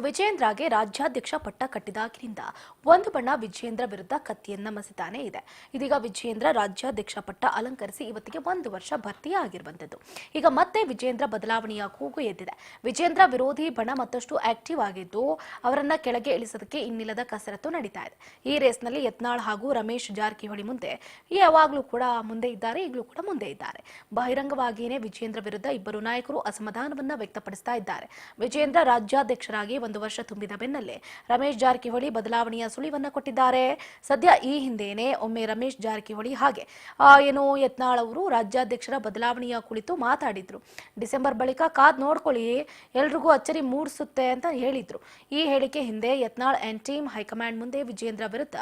ವಿಜೇಂದ್ರಗೆ ರಾಜ್ಯಾಧ್ಯಕ್ಷ ಪಟ್ಟ ಕಟ್ಟಿದಾಗಿನಿಂದ ಒಂದು ಬಣ ವಿಜೇಂದ್ರ ವಿರುದ್ಧ ಕತ್ತಿಯನ್ನ ಮಸಿತಾನೆ ಇದೆ. ಇದೀಗ ವಿಜೇಂದ್ರ ರಾಜ್ಯಾಧ್ಯಕ್ಷ ಪಟ್ಟ ಅಲಂಕರಿಸಿ ಇವತ್ತಿಗೆ 1 ವರ್ಷ ಭರ್ತಿಯಾಗಿರುವಂತದ್ದು. ಈಗ ಮತ್ತೆ ವಿಜೇಂದ್ರ ಬದಲಾವಣೆಯ ಕೂಗು ಎದ್ದಿದೆ. ವಿಜೇಂದ್ರ ವಿರೋಧಿ ಬಣ ಮತ್ತಷ್ಟು ಆಕ್ಟಿವ್ ಆಗಿದ್ದು ಅವರನ್ನ ಕೆಳಗೆ ಇಳಿಸೋದಕ್ಕೆ ಇನ್ನಿಲ್ಲದ ಕಸರತ್ತು ನಡೀತಾ ಇದೆ. ಈ ರೇಸ್ನಲ್ಲಿ ಯತ್ನಾಳ್ ಹಾಗೂ ರಮೇಶ್ ಜಾರಕಿಹೊಳಿ ಯಾವಾಗಲೂ ಕೂಡ ಮುಂದೆ ಇದ್ದಾರೆ, ಈಗಲೂ ಕೂಡ ಮುಂದೆ ಇದ್ದಾರೆ. ಬಹಿರಂಗವಾಗಿಯೇ ವಿಜೇಂದ್ರ ವಿರುದ್ಧ ಇಬ್ಬರು ನಾಯಕರು ಅಸಮಾಧಾನವನ್ನ ವ್ಯಕ್ತಪಡಿಸ್ತಾ ಇದ್ದಾರೆ. ವಿಜೇಂದ್ರ ರಾಜ್ಯಾಧ್ಯಕ್ಷರಾಗಿ 1 ವರ್ಷ ತುಂಬಿದ ಬೆನ್ನಲ್ಲೇ ರಮೇಶ್ ಜಾರಕಿಹೊಳಿ ಬದಲಾವಣೆಯ ಸುಳಿವನ್ನ ಕೊಟ್ಟಿದ್ದಾರೆ. ಸದ್ಯ ಈ ಹಿಂದೆಯೇ ಒಮ್ಮೆ ರಮೇಶ್ ಜಾರಕಿಹೊಳಿ ಹಾಗೆ ಯತ್ನಾಳ್ ಅವರು ರಾಜ್ಯಾಧ್ಯಕ್ಷರ ಬದಲಾವಣೆಯ ಕುರಿತು ಮಾತಾಡಿದ್ರು. ಡಿಸೆಂಬರ್ ಬಳಿಕ ಕಾದ್ ನೋಡ್ಕೊಳ್ಳಿ, ಎಲ್ರಿಗೂ ಅಚ್ಚರಿ ಮೂಡಿಸುತ್ತೆ ಅಂತ ಹೇಳಿದ್ರು. ಈ ಹೇಳಿಕೆ ಹಿಂದೆ ಯತ್ನಾಳ್ ಅಂಡ್ ಟೀಮ್ ಹೈಕಮಾಂಡ್ ಮುಂದೆ ವಿಜೇಂದ್ರ ವಿರುದ್ಧ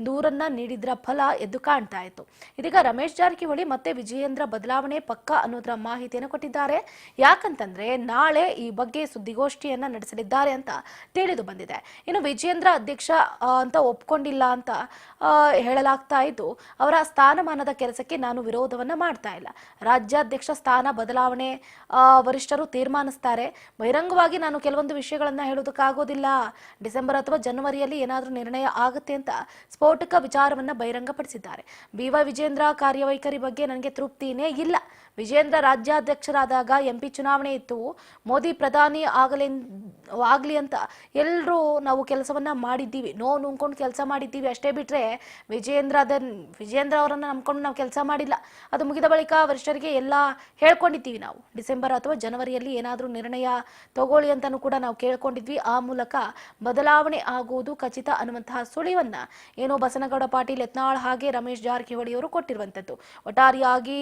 ದೂರನ್ನ ನೀಡಿದ್ರ ಫಲ ಎದ್ದು ಕಾಣ್ತಾ ಇತ್ತು. ಇದೀಗ ರಮೇಶ್ ಜಾರಕಿಹೊಳಿ ಮತ್ತೆ ವಿಜೇಂದ್ರ ಬದಲಾವಣೆ ಪಕ್ಕ ಅನ್ನೋದರ ಮಾಹಿತಿಯನ್ನು ಕೊಟ್ಟಿದ್ದಾರೆ. ಯಾಕಂತಂದ್ರೆ ನಾಳೆ ಈ ಬಗ್ಗೆ ಸುದ್ದಿಗೋಷ್ಠಿಯನ್ನ ನಡೆಸಲಿದ್ದಾರೆ ಅಂತ ತಿಳಿದು ಬಂದಿದೆ. ಇನ್ನು ವಿಜೇಂದ್ರ ಅಧ್ಯಕ್ಷ ಅಂತ ಒಪ್ಕೊಂಡಿಲ್ಲ ಅಂತ ಹೇಳಲಾಗ್ತಾ ಇದ್ದು, ಅವರ ಸ್ಥಾನಮಾನದ ಕೆಲಸಕ್ಕೆ ನಾನು ವಿರೋಧವನ್ನ ಮಾಡ್ತಾ ಇಲ್ಲ. ರಾಜ್ಯಾಧ್ಯಕ್ಷ ಸ್ಥಾನ ಬದಲಾವಣೆ ವರಿಷ್ಠರು ತೀರ್ಮಾನಿಸ್ತಾರೆ. ಬಹಿರಂಗವಾಗಿ ನಾನು ಕೆಲವೊಂದು ವಿಷಯಗಳನ್ನ ಹೇಳೋದಕ್ಕಾಗೋದಿಲ್ಲ. ಡಿಸೆಂಬರ್ ಅಥವಾ ಜನವರಿಯಲ್ಲಿ ಏನಾದರೂ ನಿರ್ಣಯ ಆಗುತ್ತೆ ಅಂತ ಸ್ಫೋಟಕ ವಿಚಾರವನ್ನ ಬಹಿರಂಗಪಡಿಸಿದ್ದಾರೆ. BY ವಿಜೇಂದ್ರ ಕಾರ್ಯವೈಖರಿ ಬಗ್ಗೆ ನನಗೆ ತೃಪ್ತಿನೇ ಇಲ್ಲ. ವಿಜೇಂದ್ರ ರಾಜ್ಯಾಧ್ಯಕ್ಷರಾದಾಗ MP ಚುನಾವಣೆ ಇತ್ತು, ಮೋದಿ ಪ್ರಧಾನಿ ಆಗ್ಲಿ ಅಂತ ಎಲ್ಲರೂ ನಾವು ಕೆಲಸವನ್ನ ಮಾಡಿದ್ದೀವಿ, ನುಂಗ್ಕೊಂಡು ಕೆಲಸ ಮಾಡಿದ್ದೀವಿ. ಅಷ್ಟೇ ಬಿಟ್ರೆ ವಿಜೇಂದ್ರ ಅವರನ್ನ ನಂಬ್ಕೊಂಡು ನಾವು ಕೆಲಸ ಮಾಡಿಲ್ಲ. ಅದು ಮುಗಿದ ಬಳಿಕ ವರಿಷ್ಠರಿಗೆ ಎಲ್ಲ ಹೇಳ್ಕೊಂಡಿದ್ದೀವಿ. ನಾವು ಡಿಸೆಂಬರ್ ಅಥವಾ ಜನವರಿಯಲ್ಲಿ ಏನಾದರೂ ನಿರ್ಣಯ ತಗೊಳ್ಳಿ ಅಂತಾನೂ ಕೂಡ ನಾವು ಕೇಳ್ಕೊಂಡಿದ್ವಿ. ಆ ಮೂಲಕ ಬದಲಾವಣೆ ಆಗುವುದು ಖಚಿತ ಅನ್ನುವಂತಹ ಸುಳಿವನ್ನ ಬಸನಗೌಡ ಪಾಟೀಲ್, ಯತ್ನಾಳ್ ಹಾಗೆ ರಮೇಶ್ ಜಾರಕಿಹೊಳಿ ಅವರು ಕೊಟ್ಟಿರುವಂತದ್ದು. ಒಟ್ಟಾರೆಯಾಗಿ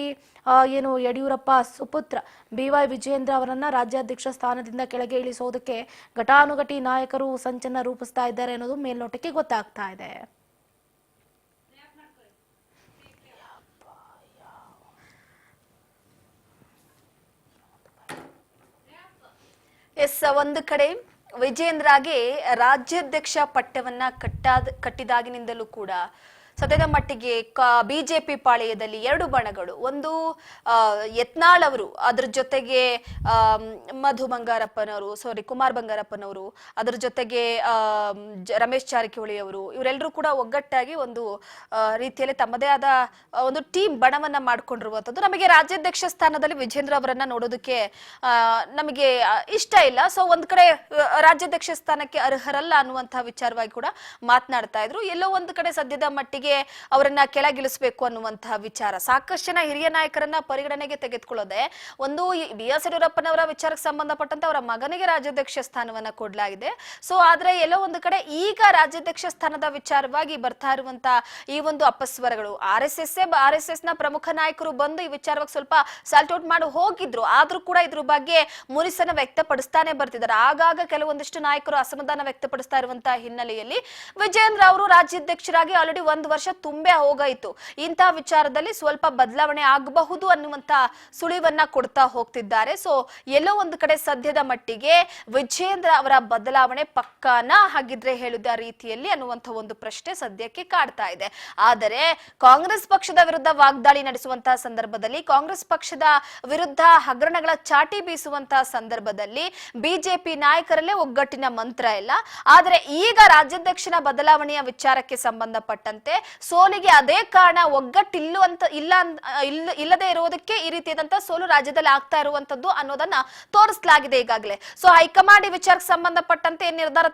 ಯಡಿಯೂರಪ್ಪ ಸುಪುತ್ರ BY ವಿಜೇಂದ್ರ ಅವರನ್ನ ರಾಜ್ಯಾಧ್ಯಕ್ಷ ಸ್ಥಾನದಿಂದ ಕೆಳಗೆ ಇಳಿಸೋದಕ್ಕೆ ಘಟಾನುಘಟಿ ನಾಯಕರು ಸಂಚನ್ನ ರೂಪಿಸ್ತಾ ಇದ್ದಾರೆ ಅನ್ನೋದು ಮೇಲ್ನೋಟಕ್ಕೆ ಗೊತ್ತಾಗ್ತಾ ಇದೆ. ಒಂದು ಕಡೆ ವಿಜೇಂದ್ರಗೆ ರಾಜ್ಯಾಧ್ಯಕ್ಷ ಪಟ್ಟವನ್ನ ಕಟ್ಟಿದಾಗಿನಿಂದಲೂ ಕೂಡ ಸದ್ಯದ ಮಟ್ಟಿಗೆ ಬಿಜೆಪಿ ಪಾಳೆಯದಲ್ಲಿ 2 ಬಣಗಳು, ಒಂದು ಯತ್ನಾಳ್ ಅವರು, ಅದ್ರ ಜೊತೆಗೆ ಕುಮಾರ್ ಬಂಗಾರಪ್ಪನವರು, ಅದ್ರ ಜೊತೆಗೆ ರಮೇಶ್ ಜಾರಕಿಹೊಳಿ ಅವರು, ಇವರೆಲ್ಲರೂ ಕೂಡ ಒಗ್ಗಟ್ಟಾಗಿ ಒಂದು ರೀತಿಯಲ್ಲಿ ತಮ್ಮದೇ ಆದ ಒಂದು ಟೀಮ್ ಬಣವನ್ನ ಮಾಡ್ಕೊಂಡಿರುವಂತದ್ದು. ನಮಗೆ ರಾಜ್ಯಾಧ್ಯಕ್ಷ ಸ್ಥಾನದಲ್ಲಿ ವಿಜೇಂದ್ರ ಅವರನ್ನ ನೋಡೋದಕ್ಕೆ ನಮಗೆ ಇಷ್ಟ ಇಲ್ಲ. ಸೊ ಒಂದ್ ಕಡೆ ರಾಜ್ಯಾಧ್ಯಕ್ಷ ಸ್ಥಾನಕ್ಕೆ ಅರ್ಹರಲ್ಲ ಅನ್ನುವಂತಹ ವಿಚಾರವಾಗಿ ಕೂಡ ಮಾತನಾಡ್ತಾ ಇದ್ರು. ಎಲ್ಲೋ ಒಂದು ಕಡೆ ಸದ್ಯದ ಮಟ್ಟಿಗೆ ಅವರನ್ನ ಕೆಳಗಿಳಿಸಬೇಕು ಅನ್ನುವಂತಹ ವಿಚಾರ. ಸಾಕಷ್ಟು ಜನ ಹಿರಿಯ ನಾಯಕರನ್ನ ಪರಿಗಣನೆಗೆ ತೆಗೆದುಕೊಳ್ಳೋದೆ ಒಂದು BS ಯಡಿಯೂರಪ್ಪನವರ ವಿಚಾರಕ್ಕೆ ಸಂಬಂಧಪಟ್ಟಂತೆ ಅವರ ಮಗನಿಗೆ ರಾಜ್ಯಾಧ್ಯಕ್ಷ ಸ್ಥಾನವನ್ನ ಕೊಡಲಾಗಿದೆ. ಸೊ ಆದ್ರೆ ಎಲ್ಲೋ ಒಂದು ಕಡೆ ಈಗ ರಾಜ್ಯಾಧ್ಯಕ್ಷ ಸ್ಥಾನದ ವಿಚಾರವಾಗಿ ಬರ್ತಾ ಇರುವಂತ ಈ ಒಂದು ಅಪಸ್ವರಗಳು, RSS ನ ಪ್ರಮುಖ ನಾಯಕರು ಬಂದು ಈ ವಿಚಾರವಾಗಿ ಸ್ವಲ್ಪ ಸಾಲ್ಟ್ ಔಟ್ ಮಾಡಿ ಹೋಗಿದ್ರು. ಆದ್ರೂ ಕೂಡ ಇದ್ರ ಬಗ್ಗೆ ಮುನಿಸನ್ನ ವ್ಯಕ್ತಪಡಿಸ್ತಾನೆ ಬರ್ತಿದ್ದಾರೆ. ಆಗಾಗ ಕೆಲವೊಂದಿಷ್ಟು ನಾಯಕರು ಅಸಮಾಧಾನ ವ್ಯಕ್ತಪಡಿಸ್ತಾ ಇರುವಂತಹ ಹಿನ್ನೆಲೆಯಲ್ಲಿ ವಿಜೇಂದ್ರ ಅವರು ರಾಜ್ಯಾಧ್ಯಕ್ಷರಾಗಿ ಆಲ್ರೆಡಿ 1 ವರ್ಷ ತುಂಬೆ ಹೋಗಾಯಿತು. ಇಂತಹ ವಿಚಾರದಲ್ಲಿ ಸ್ವಲ್ಪ ಬದಲಾವಣೆ ಆಗಬಹುದು ಅನ್ನುವಂತ ಸುಳಿವನ್ನ ಕೊಡ್ತಾ ಹೋಗ್ತಿದ್ದಾರೆ. ಸೊ ಎಲ್ಲೋ ಒಂದು ಕಡೆ ಸದ್ಯದ ಮಟ್ಟಿಗೆ ವಿಜೇಂದ್ರ ಅವರ ಬದಲಾವಣೆ ಪಕ್ಕಾನ ಹಾಗಿದ್ರೆ ಹೇಳಿದ ರೀತಿಯಲ್ಲಿ ಅನ್ನುವಂತ ಒಂದು ಪ್ರಶ್ನೆ ಸದ್ಯಕ್ಕೆ ಕಾಡ್ತಾ ಇದೆ. ಆದರೆ ಕಾಂಗ್ರೆಸ್ ಪಕ್ಷದ ವಿರುದ್ಧ ವಾಗ್ದಾಳಿ ನಡೆಸುವಂತಹ ಸಂದರ್ಭದಲ್ಲಿ, ಕಾಂಗ್ರೆಸ್ ಪಕ್ಷದ ವಿರುದ್ಧ ಹಗರಣಗಳ ಚಾಟಿ ಬೀಸುವಂತಹ ಸಂದರ್ಭದಲ್ಲಿ ಬಿಜೆಪಿ ನಾಯಕರಲ್ಲೇ ಒಗ್ಗಟ್ಟಿನ ಮಂತ್ರ ಇಲ್ಲ. ಆದರೆ ಈಗ ರಾಜ್ಯಾಧ್ಯಕ್ಷನ ಬದಲಾವಣೆಯ ವಿಚಾರಕ್ಕೆ ಸಂಬಂಧಪಟ್ಟಂತೆ ಸೋಲಿಗೆ ಅದೇ ಕಾರಣ, ಇಲ್ಲದೆ ಇರುವುದಕ್ಕೆ ಈ ರೀತಿಯಾದಂತಹ ಸೋಲು ರಾಜ್ಯದಲ್ಲಿ ಆಗ್ತಾ ಇರುವಂತದ್ದು ಅನ್ನೋದನ್ನ ತೋರಿಸಲಾಗಿದೆ ಈಗಾಗಲೇ. ಸೊ ಹೈಕಮಾಂಡ್ ಈ ವಿಚಾರಕ್ಕೆ ಸಂಬಂಧಪಟ್ಟಂತೆ ನಿರ್ಧಾರ